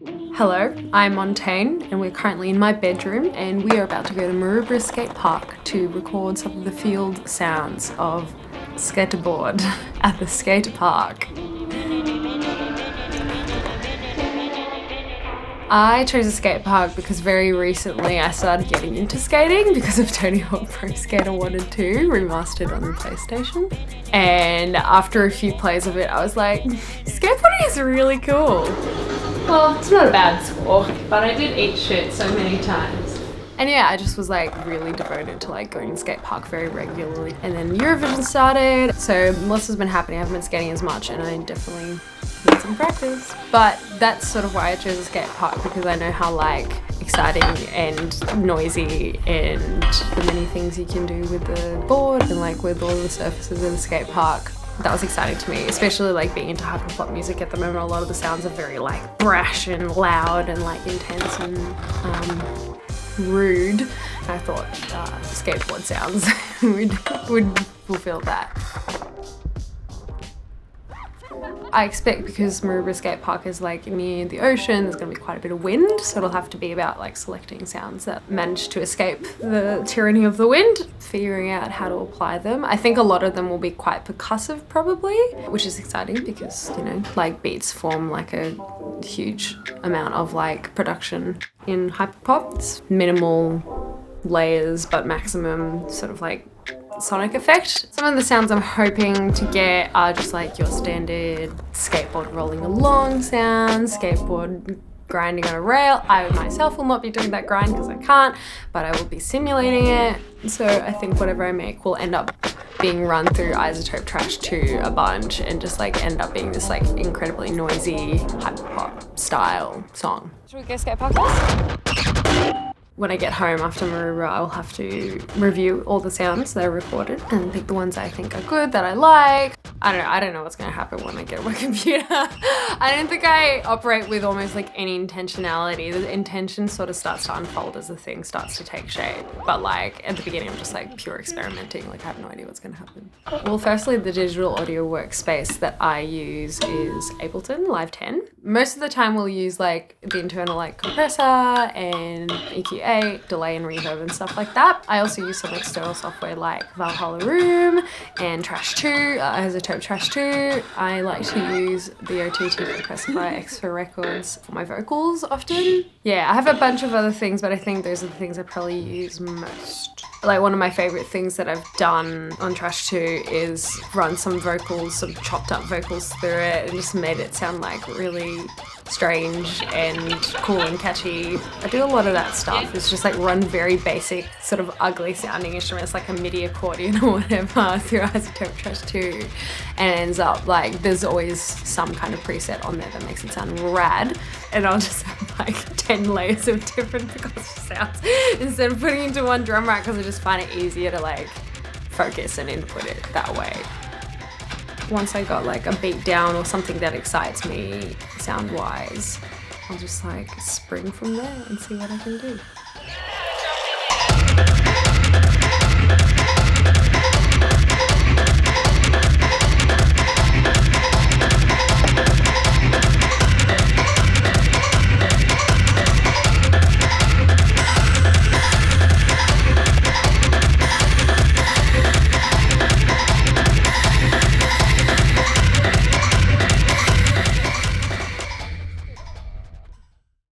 Hello, I'm Montaigne and we're currently in my bedroom and we are about to go to Maroubra Skate Park to record some of the field sounds of skateboard at the skate park. I chose a skate park because very recently I started getting into skating because of Tony Hawk Pro Skater 1 and 2 remastered on the PlayStation. And after a few plays of it, I was like, skateboarding is really cool. Well, it's not a bad score, but I did eat shit so many times. And yeah, I just was like really devoted to like going to skate park very regularly. And then Eurovision started, so lots has been happening. I haven't been skating as much and I definitely need some practice. But that's sort of why I chose a skate park, because I know how like exciting and noisy and the many things you can do with the board and like with all the surfaces in the skate park. That was exciting to me, especially like being into hyperpop music at the moment. A lot of the sounds are very like brash and loud and like intense and rude. And I thought skateboard sounds would fulfill that. I expect because Maroubra Skate Park is like near the ocean, there's going to be quite a bit of wind, so it'll have to be about like selecting sounds that manage to escape the tyranny of the wind, figuring out how to apply them. I think a lot of them will be quite percussive probably, which is exciting because, you know, like beats form like a huge amount of like production in hyperpop. It's minimal layers but maximum sort of like sonic effect. Some of the sounds I'm hoping to get are just like your standard skateboard rolling along sounds, skateboard grinding on a rail. I myself will not be doing that grind because I can't, but I will be simulating it. So I think whatever I make will end up being run through iZotope Trash 2 a bunch and just like end up being this like incredibly noisy hyperpop style song. Should we go skate park? When I get home after Maroubra, I'll have to review all the sounds that I recorded and pick the ones I think are good, that I like. I don't know what's gonna happen when I get my computer. I don't think I operate with almost like any intentionality. The intention sort of starts to unfold as the thing starts to take shape. But like at the beginning, I'm just like pure experimenting. Like I have no idea what's gonna happen. Well, firstly, the digital audio workspace that I use is Ableton Live 10. Most of the time we'll use like the internal like compressor and EQ8, delay and reverb and stuff like that. I also use some external software like Valhalla Room and Trash 2, ARIA-winning Trash 2. I like to use the OTT compressor by xiro Records for my vocals often. Yeah, I have a bunch of other things, but I think those are the things I probably use most. Like one of my favorite things that I've done on Trash 2 is run some vocals, some chopped up vocals through it and just made it sound like really strange and cool and catchy. I do a lot of that stuff. It's just like run very basic sort of ugly sounding instruments like a MIDI accordion or whatever through iZotope Trash 2, and it ends up like there's always some kind of preset on there that makes it sound rad, and I'll just have like 10 layers of different percussive sounds instead of putting into one drum rack because I just find it easier to like focus and input it that way. Once I got like a beat down or something that excites me sound wise, I'll just like spring from there and see what I can do.